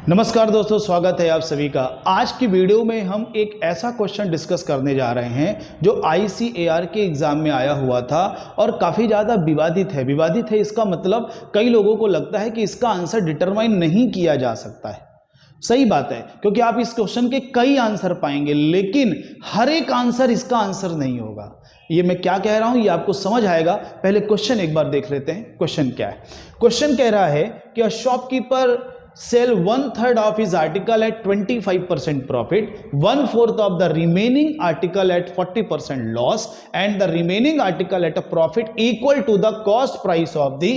नमस्कार दोस्तों, स्वागत है आप सभी का। आज की वीडियो में हम एक ऐसा क्वेश्चन डिस्कस करने जा रहे हैं जो ICAR के एग्जाम में आया हुआ था और काफ़ी ज़्यादा विवादित है इसका मतलब कई लोगों को लगता है कि इसका आंसर डिटरमाइन नहीं किया जा सकता है। सही बात है, क्योंकि आप इस क्वेश्चन के कई आंसर पाएंगे लेकिन हर एक आंसर इसका आंसर नहीं होगा। ये मैं क्या कह रहा हूं ये आपको समझ आएगा। पहले क्वेश्चन एक बार देख लेते हैं। क्वेश्चन क्या है? क्वेश्चन कह रहा है कि a shopkeeper sell 1/3 of his article at 25% profit, 1/4 of the remaining article at 40% loss, and the remaining article at a profit equal to the cost price of the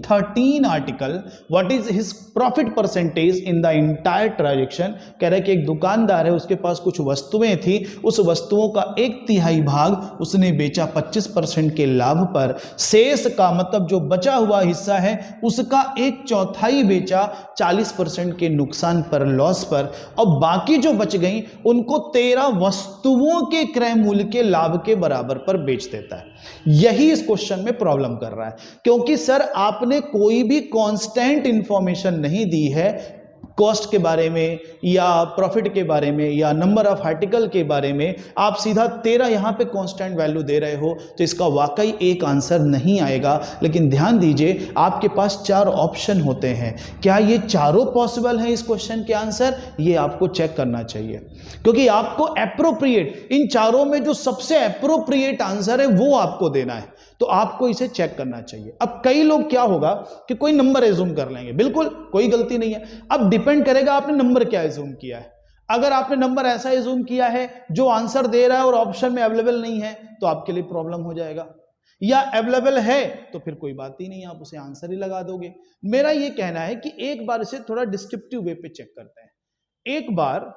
13 article. What is his profit percentage in the entire transaction? कह रहा है कि एक दुकानदार है, उसके पास कुछ वस्तुएं थी, उस वस्तुओं का 1/3 भाग उसने बेचा 25% के लाभ पर, शेष का मतलब जो बचा हुआ हिस्सा है उसका 1/4 बेचा 40% के नुकसान पर, लॉस पर, और बाकी जो बच गई उनको 13 वस्तुओं के क्रय मूल्य के लाभ के बराबर पर बेच देता है। यही इस क्वेश्चन में प्रॉब्लम कर रहा है, क्योंकि सर आपने कोई भी कांस्टेंट इंफॉर्मेशन नहीं दी है कॉस्ट के बारे में या प्रॉफिट के बारे में या नंबर ऑफ आर्टिकल के बारे में। आप सीधा 13 यहां पे कांस्टेंट वैल्यू दे रहे हो, तो इसका वाकई एक आंसर नहीं आएगा। लेकिन ध्यान दीजिए, आपके पास 4 ऑप्शन होते हैं। क्या ये चारों पॉसिबल हैं इस क्वेश्चन के आंसर? ये आपको चेक करना चाहिए, क्योंकि आपको एप्रोप्रिएट, इन चारों में जो सबसे एप्रोप्रिएट आंसर है वो आपको देना है, तो आपको इसे चेक करना चाहिए। अब कई लोग क्या होगा कि कोई नंबर एज्यूम कर लेंगे, बिल्कुल कोई गलती नहीं है। अब डिपेंड करेगा आपने नंबर क्या एज्यूम किया है। अगर आपने नंबर ऐसा एज्यूम किया है जो आंसर दे रहा है और ऑप्शन में अवेलेबल नहीं है, तो आपके लिए प्रॉब्लम हो जाएगा। या अवेलेबल है तो फिर कोई बात ही नहीं, आप उसे आंसर ही लगा दोगे। मेरा यह कहना है कि एक बार इसे थोड़ा डिस्क्रिप्टिव वे पे चेक करते हैं। एक बार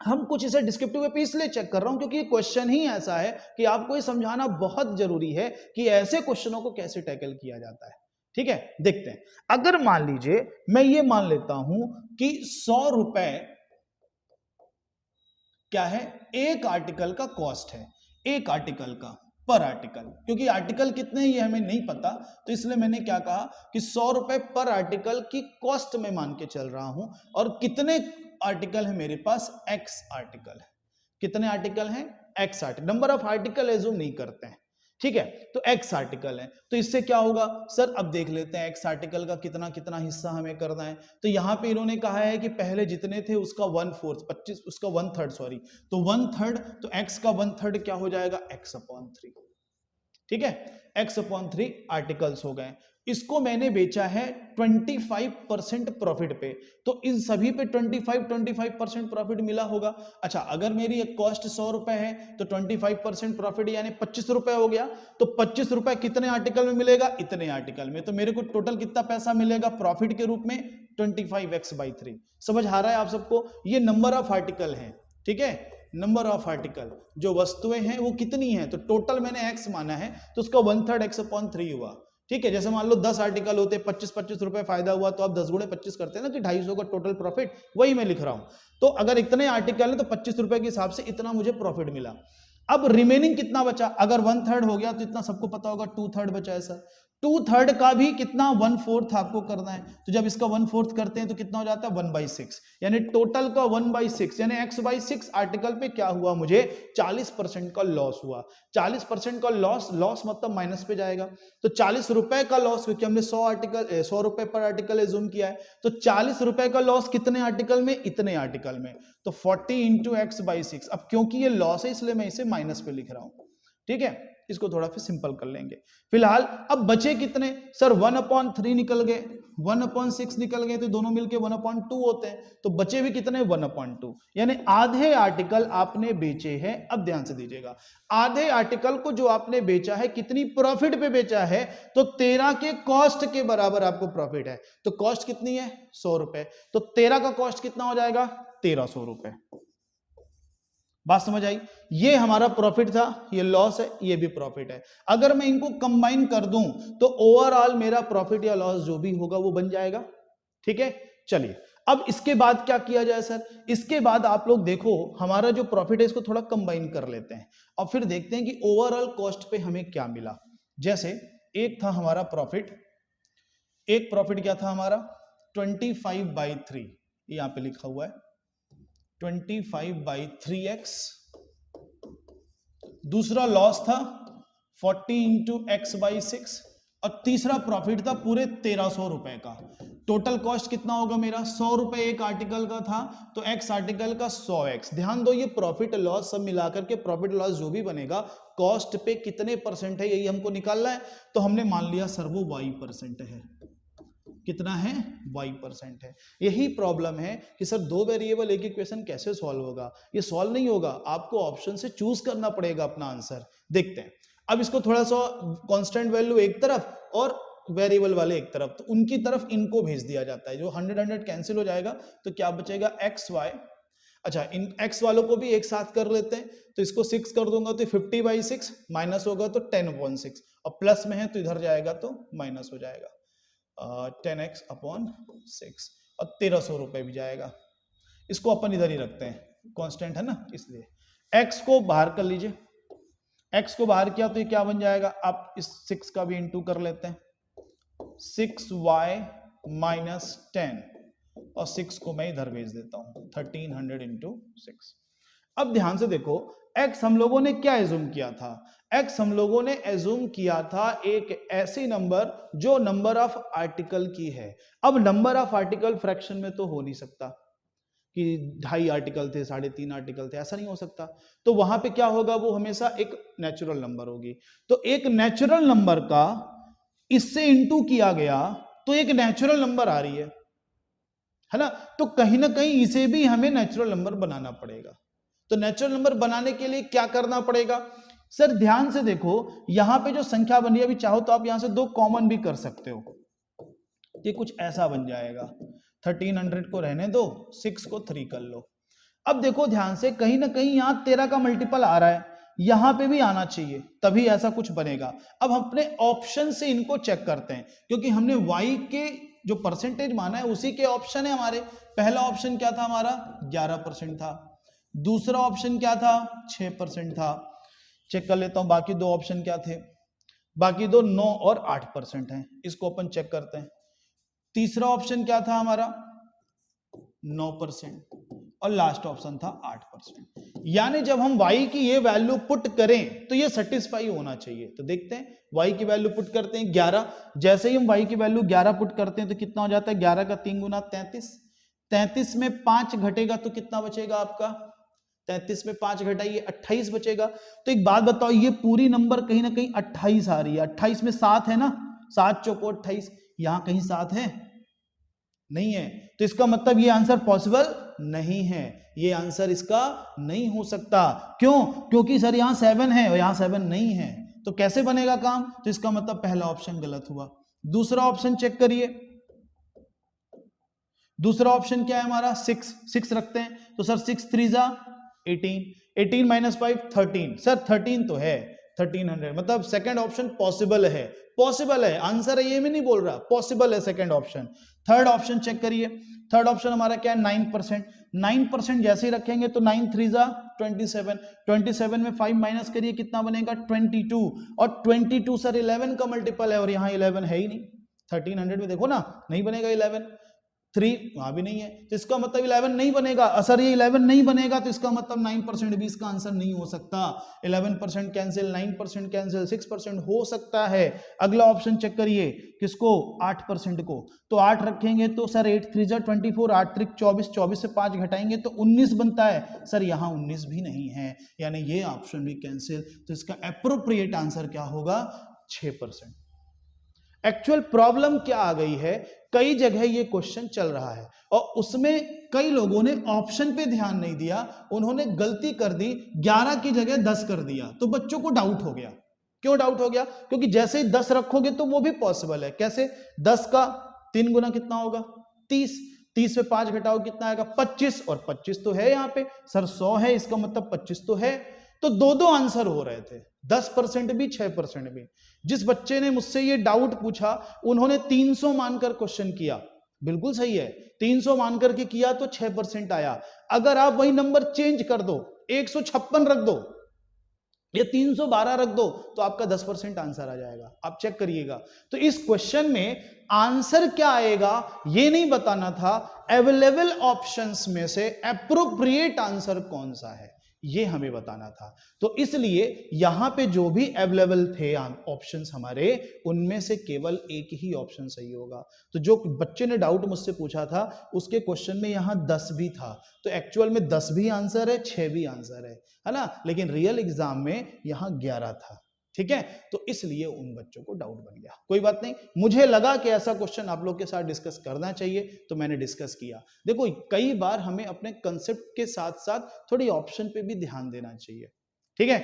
हम कुछ इसे डिस्क्रिप्टिव वे पे इसलिए चेक कर रहा हूं क्योंकि ये क्वेश्चन ही ऐसा है कि आपको ये समझाना बहुत जरूरी है कि ऐसे क्वेश्चनों को कैसे टैकल किया जाता है। ठीक है, देखते हैं। अगर मान लीजिए मैं ये मान लेता हूं कि 100 रुपए क्या है, एक आर्टिकल का कॉस्ट है, एक आर्टिकल का पर आर्टिकल। क्योंकि आर्टिकल कितने हैं ये हमें नहीं पता, तो इसलिए मैंने क्या कहा कि 100 रुपए पर आर्टिकल की कॉस्ट में मान के चल रहा हूं। और कितने आर्टिकल है मेरे पास? एक्स आर्टिकल है। कितने आर्टिकल हैं? X article. Number of article assume नहीं करते हैं, ठीक है। तो एक्स आर्टिकल है, तो इससे क्या होगा सर? अब देख लेते हैं एक्स आर्टिकल का कितना कितना हिस्सा हमें करना है। तो यहां पे इन्होंने कहा है कि पहले जितने थे उसका 1/4, 25 उसका 1/3 सॉरी, तो 1/3, तो एक्स का 1/3 क्या हो जाएगा? x/3। ठीक है, x/3 आर्टिकल्स हो गए। इसको मैंने बेचा है 25% प्रॉफिट पे, तो इन सभी पे 25% प्रॉफिट मिला होगा। अच्छा, अगर मेरी एक कॉस्ट 100 रुपए है तो 25% प्रॉफिट यानी 25 रुपए हो गया। तो 25 रुपए कितने आर्टिकल में मिलेगा? इतने आर्टिकल में। तो मेरे को टोटल कितना पैसा मिलेगा प्रॉफिट के रूप में? 25x/3। समझ आ रहा है आप सबको? ये नंबर ऑफ आर्टिकल है, ठीक है। नंबर ऑफ आर्टिकल, जो वस्तुएं हैं वो कितनी हैं, तो टोटल मैंने x माना है, तो उसका 1/3 x/3 हुआ। ठीक है, जैसे मान लो 10 आर्टिकल होते, 25-25 रुपए फायदा हुआ, तो आप 10 गुणे 25 करते हैं ना कि 250 का टोटल प्रॉफिट, वही मैं लिख रहा हूं। तो अगर इतने आर्टिकल है तो 25 रुपए के हिसाब से इतना मुझे प्रॉफिट मिला। अब रिमेनिंग कितना बचा? अगर 1/3 हो गया तो इतना सबको पता होगा 2/3 बचा है सर। 2/3 का भी कितना? 1/4 आपको करना है। तो जब इसका 1/4 करते हैं तो कितना हो जाता है? 1/6, यानी टोटल का 1/6 यानी x/6 आर्टिकल पे क्या हुआ? मुझे 40% का लॉस हुआ। 40% का लॉस मतलब माइनस पे जाएगा। तो 40 रुपए का लॉस, क्योंकि हमने 100 रुपए पर आर्टिकल एज्यूम किया है, तो 40 रुपए का लॉस कितने आर्टिकल में? इतने आर्टिकल में। तो 40 इंटू x/6। अब क्योंकि ये लॉस है इसलिए मैं इसे माइनस पे लिख रहा हूं, ठीक है। इसको थोड़ा फिर सिंपल कर लेंगे फिलहाल। अब बचे कितने सर? 1/3 निकल गए, 1/6 निकल गए, तो दोनों मिलके 1/2 होते हैं। तो बचे भी कितने? 1/2, यानी आधे आर्टिकल आपने बेचे हैं। अब ध्यान से दीजिएगा, आधे आर्टिकल को जो आपने बेचा है कितनी प्रॉफिट पे बेचा है? तो 13 के कॉस्ट के बराबर आपको प्रॉफिट है। तो कॉस्ट कितनी है? 100 रुपए। तो 13 का कॉस्ट कितना हो जाएगा? 1300 रुपए। बात समझ आई? ये हमारा प्रॉफिट था, ये लॉस है, ये भी प्रॉफिट है। अगर मैं इनको कंबाइन कर दूं तो ओवरऑल मेरा प्रॉफिट या लॉस जो भी होगा वो बन जाएगा, ठीक है। चलिए, अब इसके बाद क्या किया जाए सर? इसके बाद आप लोग देखो, हमारा जो प्रॉफिट है इसको थोड़ा कंबाइन कर लेते हैं और फिर देखते हैं कि ओवरऑल कॉस्ट पे हमें क्या मिला। जैसे एक था हमारा प्रॉफिट, एक प्रॉफिट क्या था हमारा? 25/3, यहां पे लिखा हुआ है 25/3x। दूसरा लॉस था 40 इंटू x/6 और तीसरा प्रॉफिट था पूरे 1300 रुपए का। टोटल कॉस्ट कितना होगा मेरा? 100 रुपए एक आर्टिकल का था, तो x आर्टिकल का 100x। ध्यान दो, ये प्रॉफिट लॉस सब मिलाकर के प्रॉफिट लॉस जो भी बनेगा कॉस्ट पे कितने परसेंट है यही हमको निकालना है। तो हमने मान लिया सर वो y% है। कितना है? y% है। यही प्रॉब्लम है कि सर दो वेरिएबल एक इक्वेशन कैसे सॉल्व होगा? ये सॉल्व नहीं होगा, आपको ऑप्शन से चूज करना पड़ेगा अपना आंसर। देखते हैं अब इसको थोड़ा सा, कांस्टेंट वैल्यू एक तरफ और वेरिएबल वाले एक तरफ, तो उनकी तरफ इनको भेज दिया जाता है। जो 100 कैंसिल हो जाएगा तो क्या बचेगा? xy। अच्छा, इन x वालों को भी एक साथ कर लेते हैं, तो इसको 6 कर दूंगा तो 50/6 माइनस होगा तो 10/6 और प्लस में है तो इधर जाएगा तो माइनस हो जाएगा 10x/6 और 1300 रुपए भी जाएगा। इसको अपन इधर ही रखते हैं, कांस्टेंट है ना इसलिए। x को बाहर कर लीजिए, x को बाहर किया तो ये क्या बन जाएगा? आप इस 6 का भी इंटू कर लेते हैं, 6y माइनस 10 और 6 को मैं इधर भेज देता हूं 1300 इंटू 6। अब ध्यान से देखो, x हम लोगों ने क्या एज्यूम किया था? x हम लोगों ने एज्यूम किया था एक ऐसी नंबर जो नंबर ऑफ आर्टिकल की है। अब नंबर ऑफ आर्टिकल फ्रैक्शन में तो हो नहीं सकता कि 2.5 आर्टिकल थे, 3.5 आर्टिकल थे, ऐसा नहीं हो सकता। तो वहां पे क्या होगा? वो हमेशा एक नेचुरल नंबर होगी। तो एक नेचुरल नंबर का इससे इंटू किया गया तो एक नेचुरल नंबर आ रही है ना? तो कहीं ना कहीं इसे भी हमें नेचुरल नंबर बनाना पड़ेगा। तो नेचुरल नंबर बनाने के लिए क्या करना पड़ेगा? सर ध्यान से देखो, यहां पे जो संख्या बनी है, अभी चाहो तो आप यहां से 2 कॉमन भी कर सकते हो। ये कुछ ऐसा बन जाएगा, 1300 को रहने दो, 6 को 3 कर लो। अब देखो ध्यान से, कहीं ना कहीं यहां 13 का मल्टीपल आ रहा है, यहां पे भी आना चाहिए, तभी ऐसा कुछ बनेगा। अब हम अपने ऑप्शन से इनको चेक करते हैं, क्योंकि हमने y के जो परसेंटेज माना है उसी के ऑप्शन है हमारे। पहला ऑप्शन क्या था हमारा? 11% था। दूसरा ऑप्शन क्या था? 6% था। चेक कर लेता हूं बाकी दो ऑप्शन क्या थे। बाकी दो 9 और 8% हैं, इसको अपन चेक करते हैं। तीसरा ऑप्शन क्या था हमारा? 9% और लास्ट ऑप्शन था 8%। यानी जब हम y की ये वैल्यू पुट करें तो ये सेटिस्फाई होना चाहिए। तो देखते हैं, y की वैल्यू पुट करते हैं 11। जैसे ही हम y की वैल्यू 11 पुट करते हैं तो कितना हो जाता है? 11 का 3 गुना 33। 33 में 5 घटेगा तो कितना बचेगा आपका? 33 में 5 घटाइए 28 बचेगा। तो एक बात बताओ, ये पूरी नंबर कहीं ना कहीं 28 आ रही है। 28 में 7 है ना, 7 चौको 28, यहां कहीं 7 है? नहीं है। तो इसका मतलब ये आंसर पॉसिबल नहीं है, ये आंसर इसका नहीं हो सकता। क्यों? क्योंकि सर यहां 7 है और यहां 7 नहीं है, तो कैसे बनेगा काम? तो इसका मतलब पहला ऑप्शन गलत हुआ। दूसरा ऑप्शन चेक करिए, दूसरा ऑप्शन क्या है हमारा? 6 रखते हैं, तो सर 6 3 जा 18, 18 माइनस 5 13। सर 13 तो है, 1300, मतलब सेकंड ऑप्शन पॉसिबल है। पॉसिबल है, आंसर है ये मैं नहीं बोल रहा, पॉसिबल है second option. Third option check करिए, थर्ड ऑप्शन हमारा क्या है? 9%। 9% जैसे ही रखेंगे तो 9 3 जा 27, 27 में 5 माइनस करिए, कितना बनेगा? 22, और 22 सर 11 का मल्टीपल है और यहाँ 11 है ही नहीं। 1300 में देखो ना, नहीं बनेगा 11, 3 वहां भी नहीं है, तो इसका मतलब 11 नहीं बनेगा। सर ये 11 नहीं बनेगा तो इसका मतलब 9% भी इसका आंसर नहीं हो सकता। 11% कैंसिल, 9% कैंसिल, 6% हो सकता है। अगला ऑप्शन चेक करिए, किसको? 8% को। तो 8 रखेंगे तो सर 8 3 जा 24, 8 3 24, 24 से 5 घटाएंगे तो 19 बनता है। सर यहाँ 19 भी नहीं है, यानी ये ऑप्शन भी कैंसिल। तो इसका एप्रोप्रिएट आंसर क्या होगा? 6%। एक्चुअल प्रॉब्लम क्या आ गई है, कई जगह ये क्वेश्चन चल रहा है और उसमें कई लोगों ने ऑप्शन पे ध्यान नहीं दिया, उन्होंने गलती कर दी, 11 की जगह 10 कर दिया, तो बच्चों को डाउट हो गया। क्यों डाउट हो गया? क्योंकि जैसे ही 10 रखोगे तो वो भी पॉसिबल है। कैसे? 10 का 3 गुना कितना होगा? 30, 30 में 5 घटाओ कितना आएगा? 25, और 25 तो है यहाँ पे। सर 100 है, इसका मतलब 25 तो है। तो दो आंसर हो रहे थे, 10% भी 6% भी। जिस बच्चे ने मुझसे ये डाउट पूछा उन्होंने 300 मानकर क्वेश्चन किया, बिल्कुल सही है, 300 मानकर के किया तो 6% आया। अगर आप वही नंबर चेंज कर दो, 156 रख दो, या 312 रख दो तो आपका 10% आंसर आ जाएगा, आप चेक करिएगा। तो इस क्वेश्चन में आंसर क्या आएगा ये नहीं बताना था, अवेलेबल ऑप्शंस में से एप्रोप्रिएट आंसर कौन सा है ये हमें बताना था। तो इसलिए यहां पे जो भी अवेलेबल थे ऑप्शंस हमारे, उनमें से केवल एक ही ऑप्शन सही होगा। तो जो बच्चे ने डाउट मुझसे पूछा था उसके क्वेश्चन में यहां 10 भी था, तो एक्चुअल में 10 भी आंसर है, 6 भी आंसर है ना, लेकिन रियल एग्जाम में यहां 11 था। ठीक है, तो इसलिए उन बच्चों को डाउट बन गया, कोई बात नहीं। मुझे लगा कि ऐसा क्वेश्चन आप लोग के साथ डिस्कस करना चाहिए तो मैंने डिस्कस किया। देखो कई बार हमें अपने कंसेप्ट के साथ साथ थोड़ी ऑप्शन पे भी ध्यान देना चाहिए। ठीक है,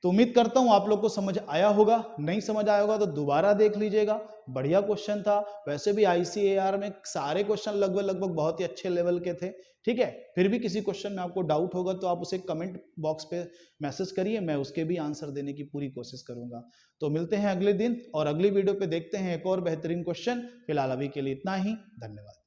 तो उम्मीद करता हूं आप लोग को समझ आया होगा, नहीं समझ आया होगा तो दोबारा देख लीजिएगा। बढ़िया क्वेश्चन था, वैसे भी आईसीएआर में सारे क्वेश्चन लगभग लगभग बहुत ही अच्छे लेवल के थे। ठीक है, फिर भी किसी क्वेश्चन में आपको डाउट होगा तो आप उसे कमेंट बॉक्स पे मैसेज करिए, मैं उसके भी आंसर देने की पूरी कोशिश करूंगा। तो मिलते हैं अगले दिन और अगली वीडियो पे देखते हैं एक और बेहतरीन क्वेश्चन। फिलहाल अभी के लिए इतना ही, धन्यवाद।